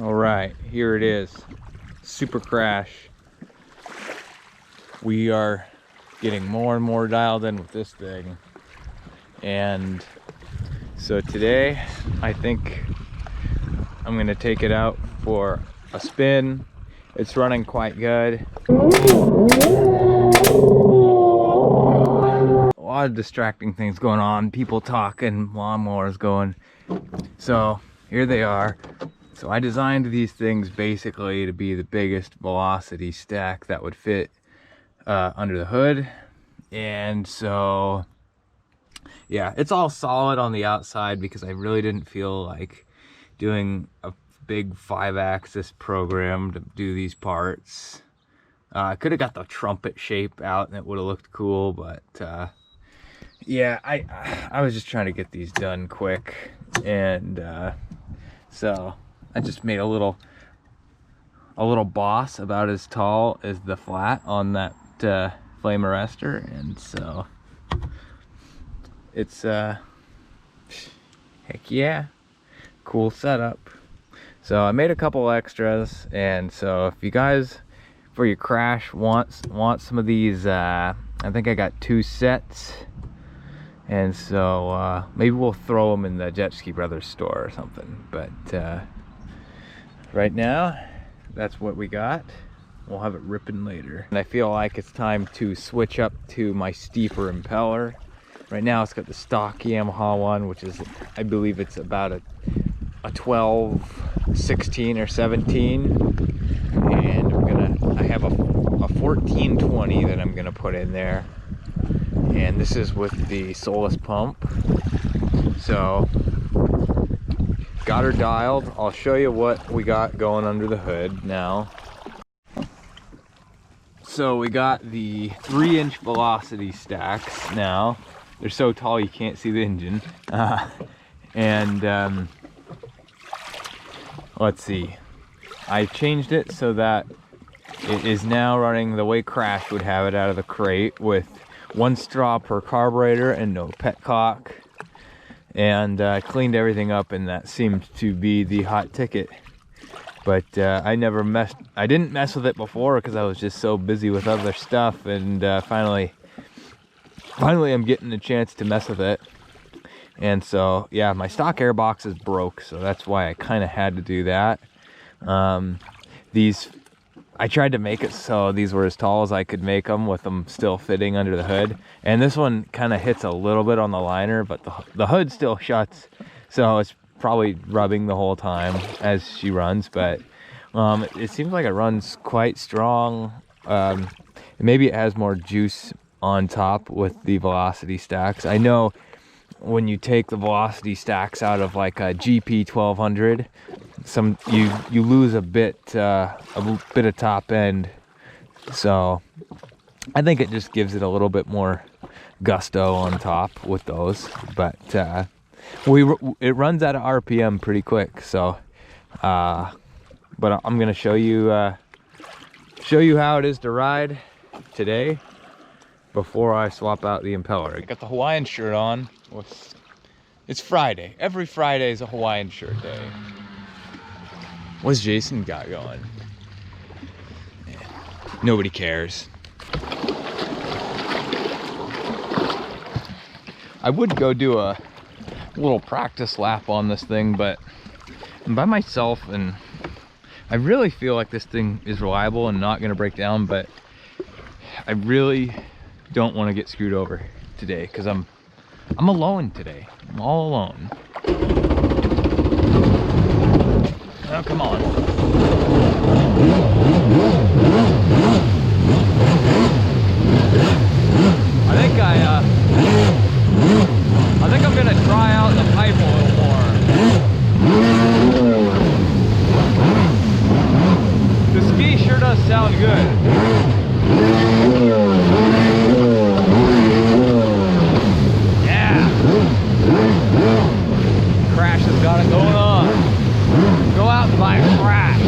All right, here it is, Super-krash. We are getting more and more dialed in with this thing. And so today, I think I'm gonna take it out for a spin. It's running quite good. A lot of distracting things going on, people talking, lawnmowers going. So here they are. So I designed these things basically to be the biggest velocity stack that would fit under the hood. And so yeah, it's all solid on the outside because I really didn't feel like doing a big 5-axis program to do these parts. I could have got the trumpet shape out and it would have looked cool, but yeah, I was just trying to get these done quick. And so I just made a little boss about as tall as the flat on that flame arrestor, and so it's heck yeah, cool setup. So I made a couple extras, and so if you guys for your crash want some of these, I think I got 2 sets, and so maybe we'll throw them in the JetSki Brothers store or something. But right now, that's what we got. We'll have it ripping later. And I feel like it's time to switch up to my steeper impeller. Right now it's got the stock Yamaha one, which is, I believe it's about a 12, 16 or 17. And I have a 1420 that I'm gonna put in there. And this is with the Solus pump. So got her dialed. I'll show you what we got going under the hood now. So we got the 3-inch velocity stacks now. They're so tall you can't see the engine. Let's see. I changed it so that it is now running the way Crash would have it out of the crate, with 1 straw per carburetor and no petcock. And cleaned everything up, and that seemed to be the hot ticket. But I didn't mess with it before because I was just so busy with other stuff, and finally I'm getting a chance to mess with it. And so yeah, my stock airbox is broke, so that's why I kind of had to do that. I tried to make it so these were as tall as I could make them, with them still fitting under the hood. And this one kind of hits a little bit on the liner, but the hood still shuts, so it's probably rubbing the whole time as she runs. But it seems like it runs quite strong. Maybe it has more juice on top with the velocity stacks. I know when you take the velocity stacks out of like a GP 1200, you lose a bit of top end. So I think it just gives it a little bit more gusto on top with those. But it runs out of RPM pretty quick. So but I'm gonna show you how it is to ride today before I swap out the impeller. I got the Hawaiian shirt on. It's Friday. Every Friday is a Hawaiian shirt day. What's Jason got going? Yeah, nobody cares. I would go do a little practice lap on this thing, but I'm by myself, and I really feel like this thing is reliable and not gonna break down, but I really don't want to get screwed over today because I'm alone today. I'm all alone. Oh, come on. I think I'm gonna try out the pipe a little more. The ski sure does sound good. Yeah. Crash has got it going on. Go out and buy a crash.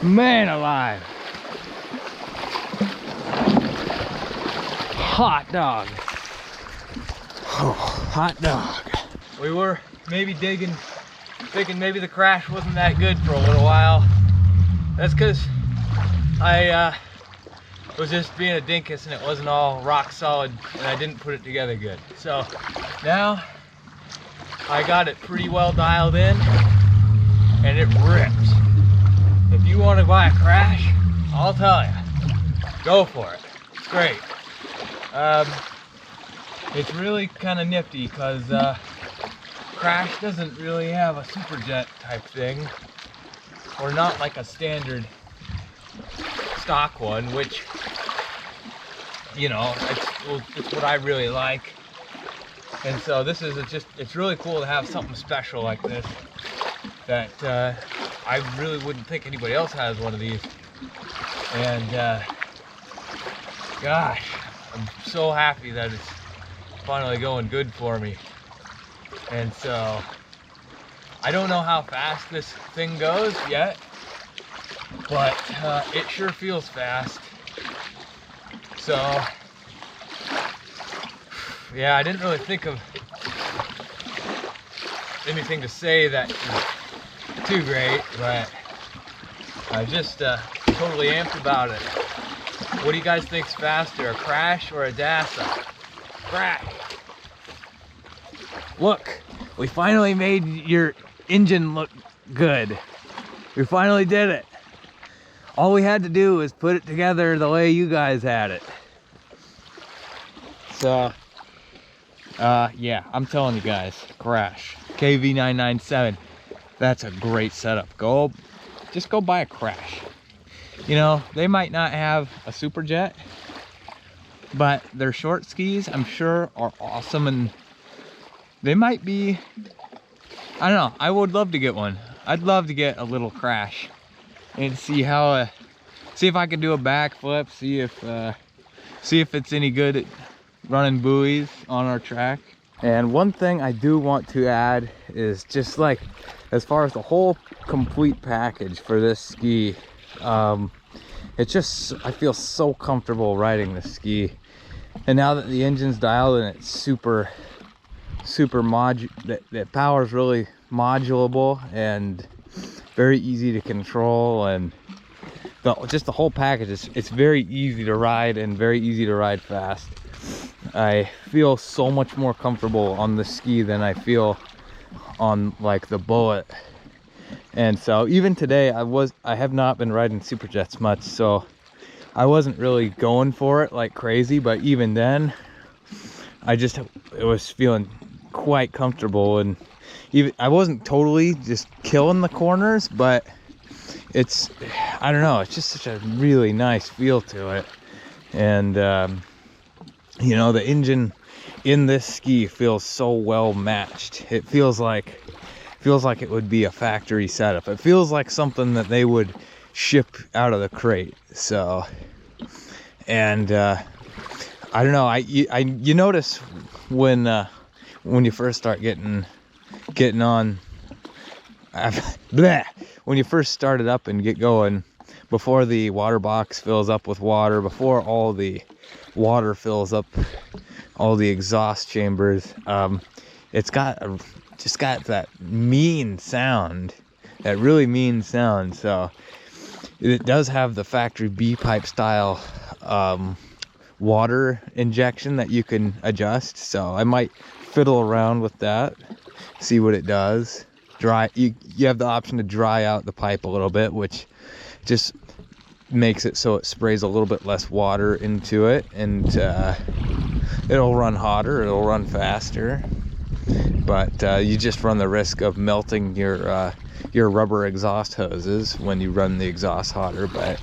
Man alive. Hot dog. Oh, hot dog. We were maybe thinking maybe the crash wasn't that good for a little while. That's because I was just being a dinkus and it wasn't all rock solid and I didn't put it together good. So now I got it pretty well dialed in and it rips. If you want to buy a crash, I'll tell you, go for it. It's great. It's really kind of nifty because Crash doesn't really have a Superjet type thing, or not like a standard stock one, which, you know, it's what I really like. And so this is it's really cool to have something special like this that I really wouldn't think anybody else has one of these. And gosh, I'm so happy that it's finally going good for me. And so I don't know how fast this thing goes yet, but it sure feels fast. So yeah, I didn't really think of anything to say that is too great, but I'm just totally amped about it. What do you guys think's faster, a Crash or a Dasa? Crash! Look, we finally made your engine look good. We finally did it. All we had to do was put it together the way you guys had it. So, yeah, I'm telling you guys, Crash, KV997, that's a great setup. Just go buy a Crash. You know, they might not have a Superjet, but their short skis, I'm sure, are awesome, and they might be, I don't know, I would love to get one. I'd love to get a little Crash and see how, see if I can do a backflip, see if it's any good at running buoys on our track. And one thing I do want to add is just like, as far as the whole complete package for this ski, it's just, I feel so comfortable riding this ski. And now that the engine's dialed and it's super that power is really modulable and very easy to control, and just the whole package it's very easy to ride and very easy to ride fast. I feel so much more comfortable on the ski than I feel on like the Bullet. And so even today I have not been riding Superjets much, so I wasn't really going for it like crazy, but even then it was feeling quite comfortable. And even I wasn't totally just killing the corners, but it's, I don't know, it's just such a really nice feel to it. And you know, the engine in this ski feels so well matched. It feels like it would be a factory setup. It feels like something that they would ship out of the crate. So, and I don't know, you notice when you first start getting on, when you first start it up and get going, before the water box fills up with water, before all the water fills up all the exhaust chambers, it's just got that mean sound, that really mean sound. So it does have the factory B pipe style water injection that you can adjust. So I might fiddle around with that, see what it does. You have the option to dry out the pipe a little bit, which just makes it so it sprays a little bit less water into it, and it'll run hotter, it'll run faster, but you just run the risk of melting your rubber exhaust hoses when you run the exhaust hotter. But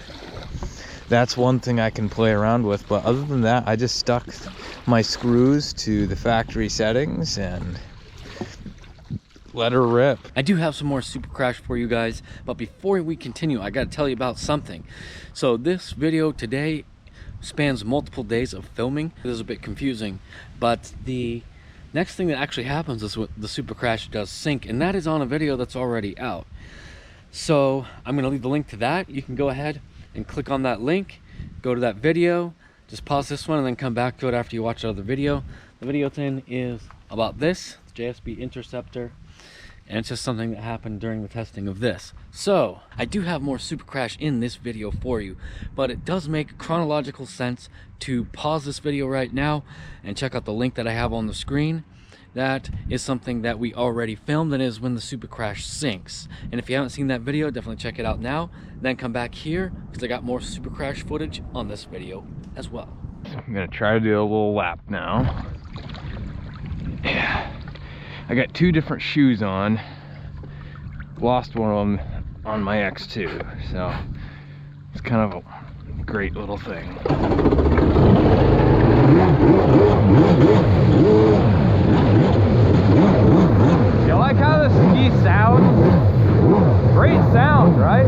that's one thing I can play around with. But other than that, I just stuck my screws to the factory settings and let her rip. I do have some more Super-krash for you guys, but before we continue, I got to tell you about something. So this video today spans multiple days of filming. It is a bit confusing, but the next thing that actually happens is when the Super-krash does sync, and that is on a video that's already out. So I'm going to leave the link to that. You can go ahead and click on that link, go to that video, just pause this one and then come back to it after you watch the other video. The video then is about this JSB Interceptor, and it's just something that happened during the testing of this. So I do have more Super-krash in this video for you, but it does make chronological sense to pause this video right now and check out the link that I have on the screen. That is something that we already filmed, and is when the Super-krash sinks. And if you haven't seen that video, definitely check it out now. Then come back here because I got more Super-krash footage on this video as well. I'm gonna try to do a little lap now. Yeah, I got two different shoes on. Lost one of them on my X2, so it's kind of a great little thing. You like how the ski sounds? Great sound, right?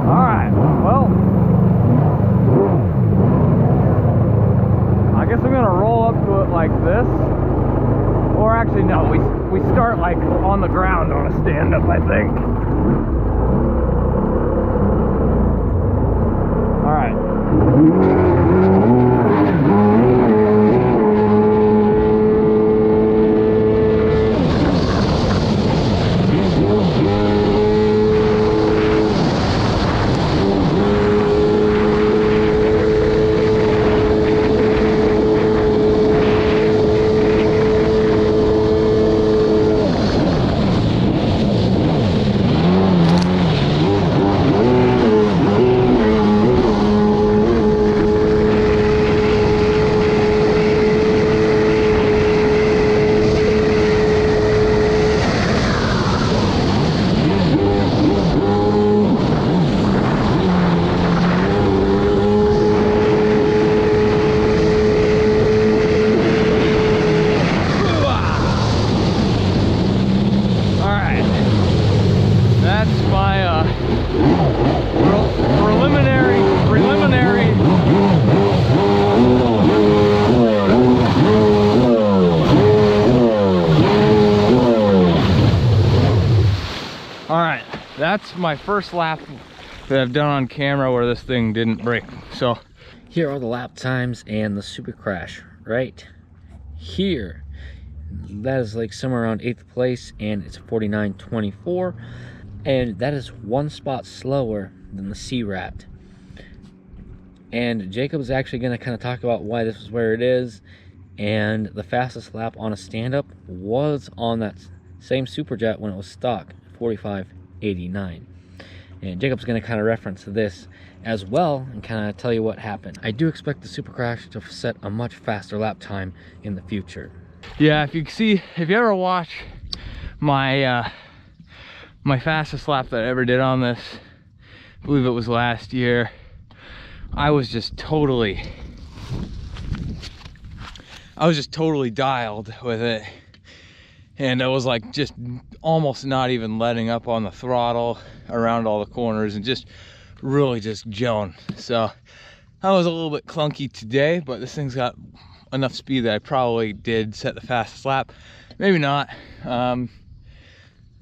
Alright, well, I guess I'm gonna roll up to it like this. Or actually, no, we start like on the ground on a stand-up, I think. All right. That's my first lap that I've done on camera where this thing didn't break. So here are the lap times and the Super-krash right here. That is like somewhere around 8th place, and it's 49.24, and that is one spot slower than the C-Rat. And Jacob's actually going to kind of talk about why this is where it is. And the fastest lap on a stand-up was on that same Superjet when it was stock, 45.89. And Jacob's going to kind of reference this as well and kind of tell you what happened. I do expect the Super-krash to set a much faster lap time in the future. Yeah, if you ever watch my my fastest lap that I ever did on this, I believe it was last year, I was just totally dialed with it, and I was like just almost not even letting up on the throttle around all the corners and just really just gelling. So I was a little bit clunky today, but this thing's got enough speed that I probably did set the fastest lap. Maybe not.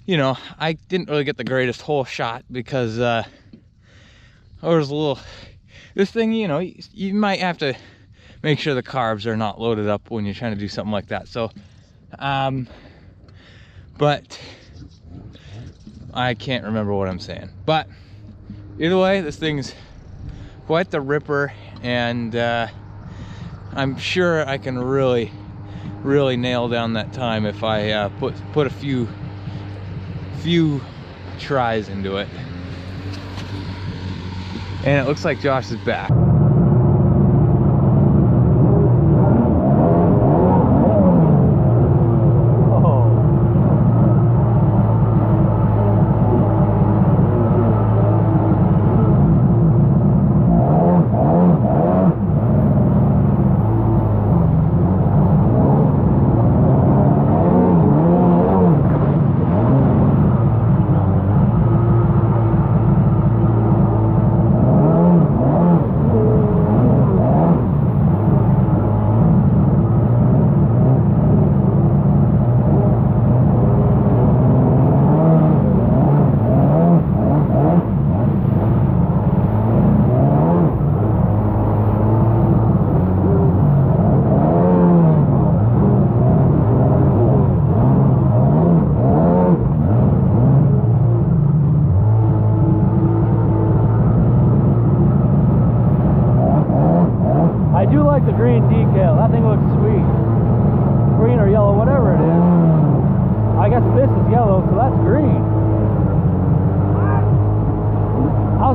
You know, I didn't really get the greatest hole shot because I was a little, this thing, you know, you might have to make sure the carbs are not loaded up when you're trying to do something like that. So but I can't remember what I'm saying. But either way, this thing's quite the ripper, and I'm sure I can really nail down that time if I put a few tries into it. And it looks like Josh is back.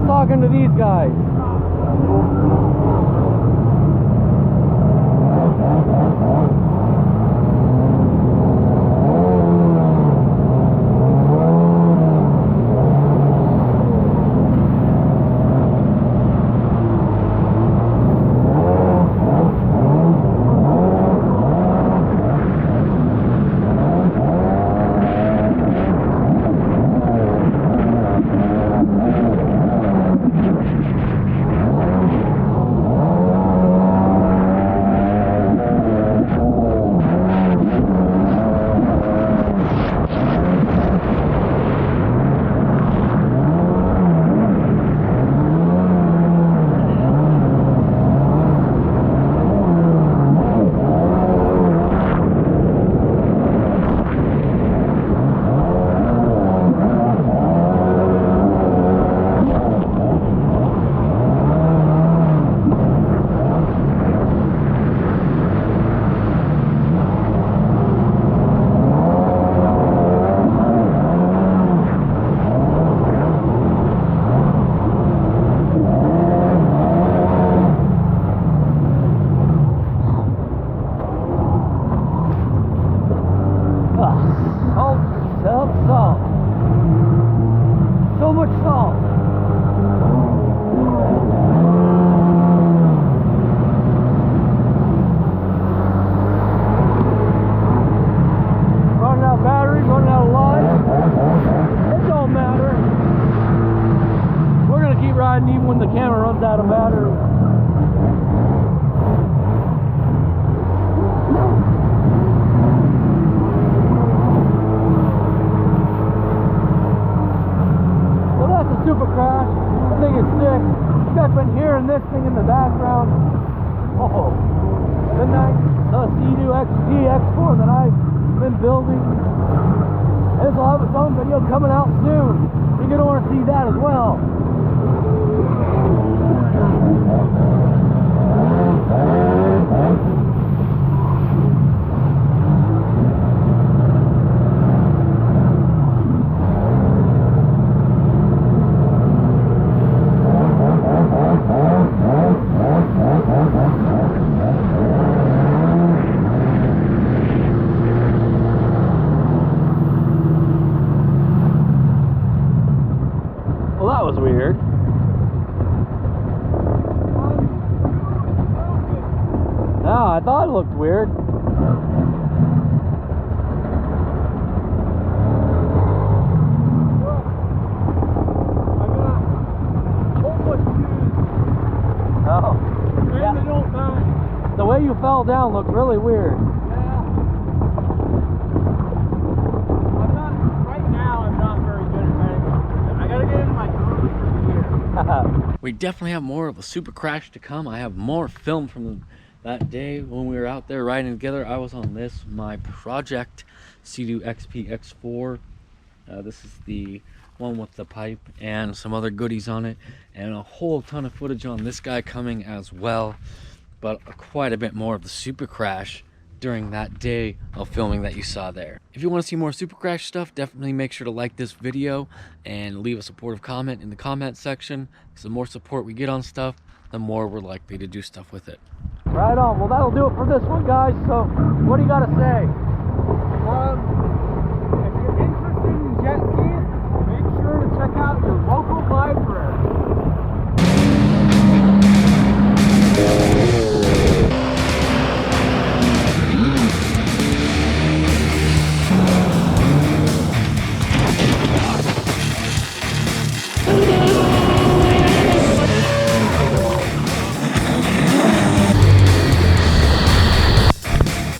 was talking to these guys. Even when the camera runs out of battery. Well, that's a Super-krash. I think it's sick. You guys been hearing this thing in the background. Oh, the Sea-Doo XP X4 that I've been building. This will have its own video coming out soon. You're gonna want to see that as well. Well, that was weird. No, I thought it looked weird. Oh. Yeah. The way you fell down looked really weird. We definitely have more of a Super-krash to come. I have more film from that day when we were out there riding together. I was on this, my project Sea-Doo XP X4. This is the one with the pipe and some other goodies on it, and a whole ton of footage on this guy coming as well, but quite a bit more of the Super-krash during that day of filming that you saw there. If you want to see more Super-krash stuff, definitely make sure to like this video and leave a supportive comment in the comment section, because the more support we get on stuff, the more we're likely to do stuff with it. Right on. Well, that'll do it for this one, guys. So what do you got to say? If you're interested in jet skis, make sure to check out your local